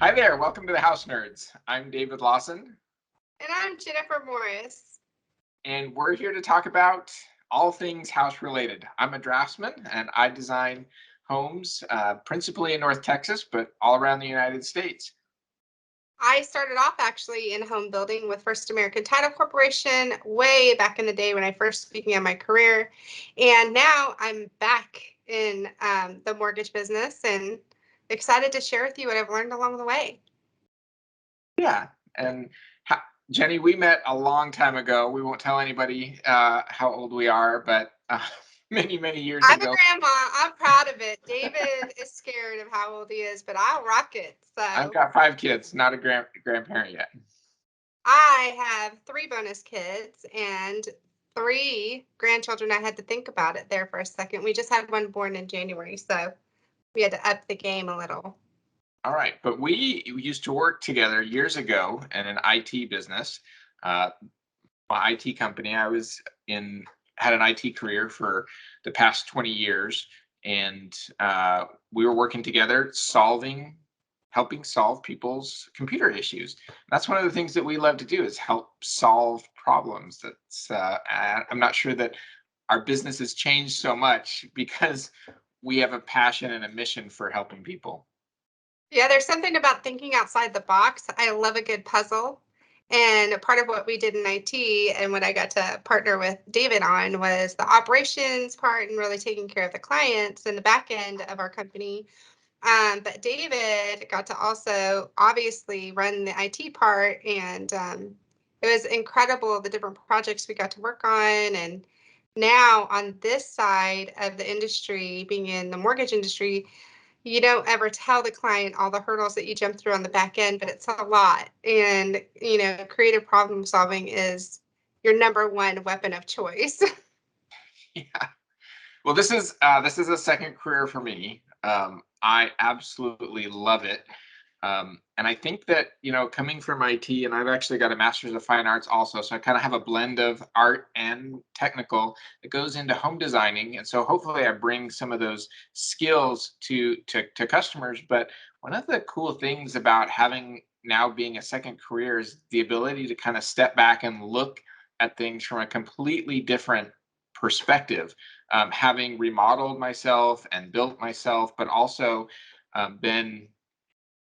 Hi there, welcome to the House Nerds. I'm David Lawson, And I'm Jennifer Morris. and we're here to talk about all things house related. I'm a draftsman and I design homes principally in North Texas, but all around the United States. I started off actually in home building with First American Title Corporation way back in the day when I first began my career. And now I'm back in the mortgage business and excited to share with you what I've learned along the way. Yeah, and Jenny, we met a long time ago. We won't tell anybody how old we are, but many, many years I'm a ago. grandma. I'm proud of it. David is scared of how old he is, but I'll rock it. I've So got 5 kids, not a grandparent yet. I have 3 bonus kids and 3 grandchildren. I had to think about it there for a second. We just had one born in January, so we had to up the game a little. All right, but we used to work together years ago in an IT business. Uh, my IT company. Had an IT career for the past 20 years, and we were working together, helping solve people's computer issues. That's one of the things that we love to do is help solve problems. I'm not sure that our business has changed so much because we have a passion and a mission for helping people. Yeah, there's something about thinking outside the box. I love a good puzzle. And part of what we did in IT and what I got to partner with David on was the operations part and really taking care of the clients and the back end of our company. But David got to also obviously run the IT part, and it was incredible the different projects we got to work on. And now on this side of the industry, being in the mortgage industry, you don't ever tell the client all the hurdles that you jump through on the back end, but it's a lot. And, creative problem solving is your number one weapon of choice. Yeah. Well, this is a second career for me. I absolutely love it. And I think that, coming from IT, and I've actually got a master's of fine arts also, so I kind of have a blend of art and technical that goes into home designing. And so hopefully I bring some of those skills to customers. But one of the cool things about having now being a second career is the ability to kind of step back and look at things from a completely different perspective. Having remodeled myself and built myself, but also been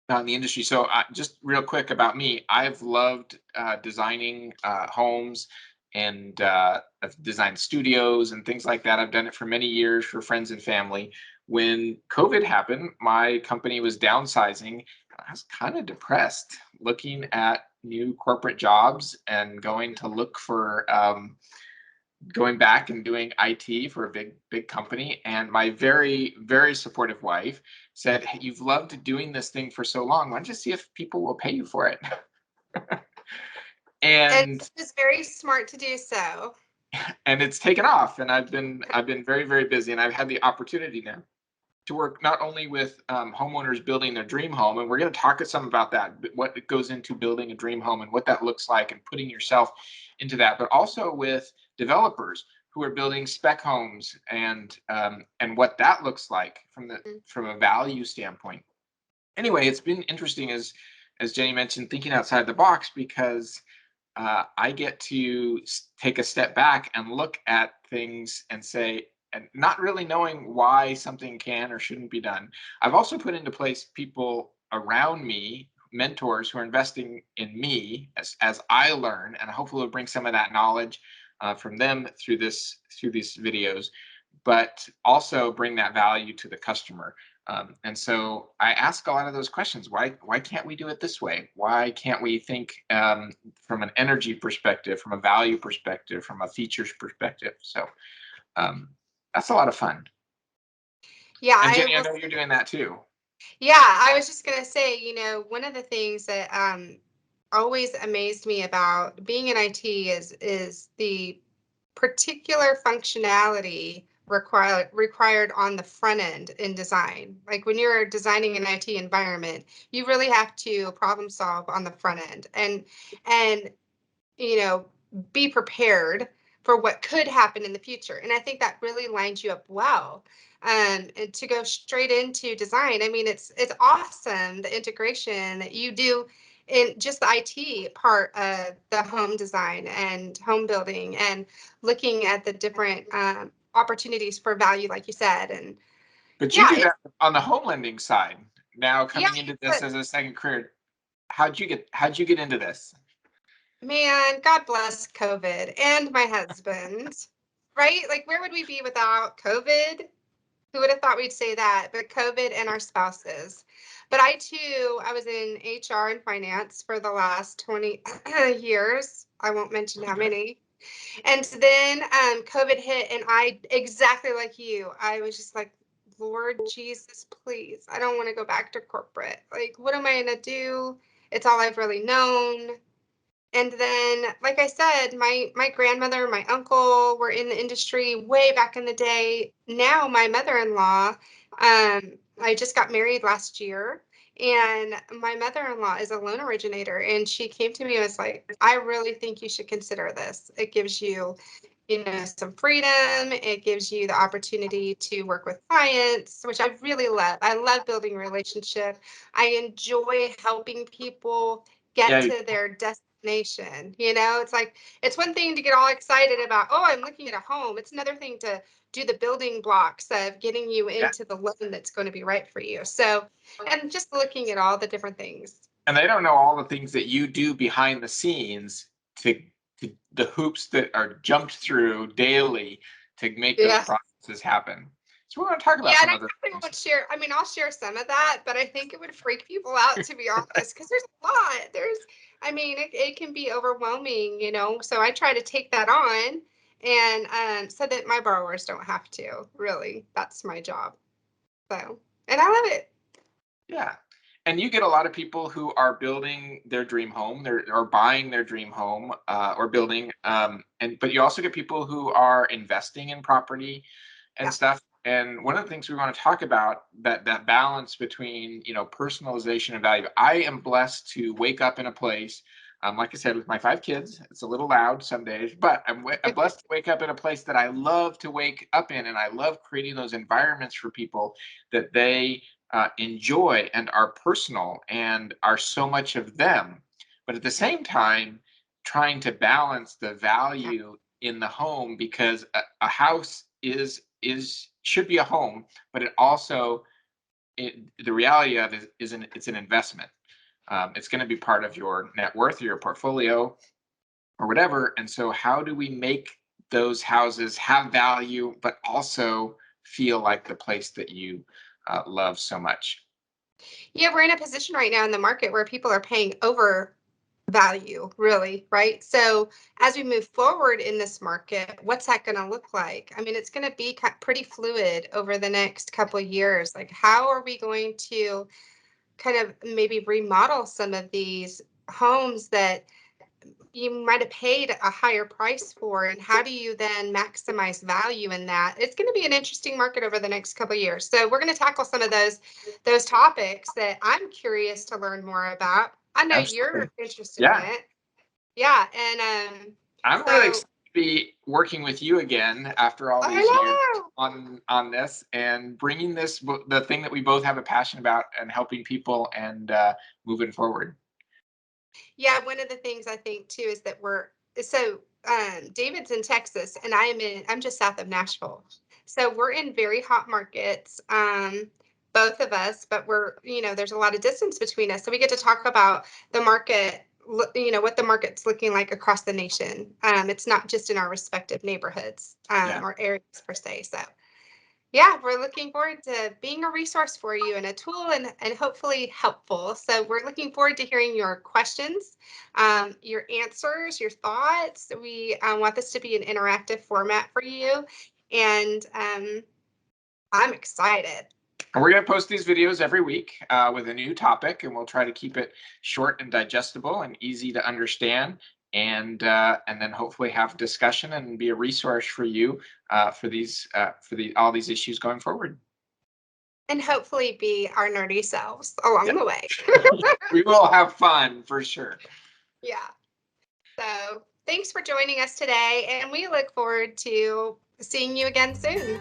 not in the industry. So just real quick about me, I've loved designing homes, and I've designed studios and things like that. I've done it for many years for friends and family. When COVID happened, my company was downsizing. I was kind of depressed looking at new corporate jobs and going back and doing IT for a big company. And my very, very supportive wife said, "Hey, you've loved doing this thing for so long. Why don't you see if people will pay you for it?" And and it was very smart to do so. and it's taken off. And I've been very, very busy, and I've had the opportunity now to work not only with homeowners building their dream home, and we're going to talk some about that, what it goes into building a dream home and what that looks like and putting yourself into that, but also with developers who are building spec homes, and what that looks like from a value standpoint. Anyway, it's been interesting, as Jenny mentioned, thinking outside the box, because I get to take a step back and look at things and say, and not really knowing why something can or shouldn't be done. I've also put into place people around me, mentors who are investing in me as I learn, and hopefully will bring some of that knowledge from them through these videos, but also bring that value to the customer. And so I ask a lot of those questions. Why can't we do it this way? Why can't we think from an energy perspective, from a value perspective, from a features perspective? So that's a lot of fun. Yeah, And I Jenny, I will. know you're doing that too. Yeah, I was just going to say, one of the things that always amazed me about being in IT is the particular functionality required on the front end in design. Like when you're designing an IT environment, you really have to problem solve on the front end and you know be prepared for what could happen in the future. And I think that really lines you up well. And to go straight into design, I mean, it's awesome, the integration that you do in just the IT part of the home design and home building, and looking at the different opportunities for value, like you said. And But you yeah, do that on the home lending side. Now yeah, coming into this as a second career, how'd you get into this? man, God bless COVID and my husband, right? Like, where would we be without COVID? Who would have thought we'd say that? But COVID and our spouses. But I too, I was in HR and finance for the last 20 years. I won't mention how many. And then COVID hit, and I, exactly like you, I was just like, Lord Jesus, please, I don't want to go back to corporate. Like, what am I going to do? It's all I've really known. And then, like I said, my grandmother, my uncle were in the industry way back in the day. Now my mother-in-law, I just got married last year, and my mother-in-law is a loan originator, and she came to me and was like, I really think you should consider this. It gives you, some freedom. It gives you the opportunity to work with clients, which I really love. I love building relationship. I enjoy helping people get Yeah, to their destination. It's like, it's one thing to get all excited about, oh, I'm looking at a home. It's another thing to do the building blocks of getting you yeah. into the loan that's going to be right for you. So, and just looking at all the different things. And they don't know all the things that you do behind the scenes to, the hoops that are jumped through daily to make those Yeah. processes happen. So we're going to talk about Yeah, and some I other definitely things. won't share. I mean, I'll share some of that, but I think it would freak people out, to be honest, because there's a lot. I mean, it can be overwhelming. So I try to take that on, and so that my borrowers don't have to. Really, that's my job. So, and I love it. Yeah. And you get a lot of people who are building their dream home, or buying their dream home, or building. But you also get people who are investing in property and Yeah. stuff. And one of the things we want to talk about, that balance between, personalization and value. I am blessed to wake up in a place, like I said, with my 5 kids. It's a little loud some days, but I'm blessed to wake up in a place that I love to wake up in, and I love creating those environments for people that they enjoy and are personal and are so much of them. But at the same time, trying to balance the Yeah. value in the home, because a house should be a home, but it also, the reality of it is it's an investment. It's going to be part of your net worth or your portfolio or whatever. And so, how do we make those houses have value, but also feel like the place that you love so much? Yeah, we're in a position right now in the market where people are paying over value, really, right? So as we move forward in this market, what's that going to look like? I mean, it's going to be pretty fluid over the next couple of years. Like, how are we going to kind of maybe remodel some of these homes that you might have paid a higher price for, and how do you then maximize value in that? It's going to be an interesting market over the next couple of years. So we're going to tackle some of those topics that I'm curious to learn more about. I know Absolutely. you're interested in Yeah. it. Yeah, and I'm really so excited to be working with you again after all I these years know. on this, and bringing the thing that we both have a passion about, and helping people and moving forward. Yeah, one of the things I think too is that David's in Texas, and I'm just south of Nashville. So we're in very hot markets, both of us, but there's a lot of distance between us. So we get to talk about the market, what the market's looking like across the nation. It's not just in our respective neighborhoods, Yeah. or areas per se. So yeah, we're looking forward to being a resource for you and a tool, and hopefully helpful. So we're looking forward to hearing your questions, your answers, your thoughts. We want this to be an interactive format for you. And I'm excited. And we're going to post these videos every week with a new topic, and we'll try to keep it short and digestible and easy to understand, and then hopefully have discussion and be a resource for you for all these issues going forward. And hopefully be our nerdy selves along Yeah. the way. We will have fun for sure. Yeah. So Thanks for joining us today, and we look forward to seeing you again soon.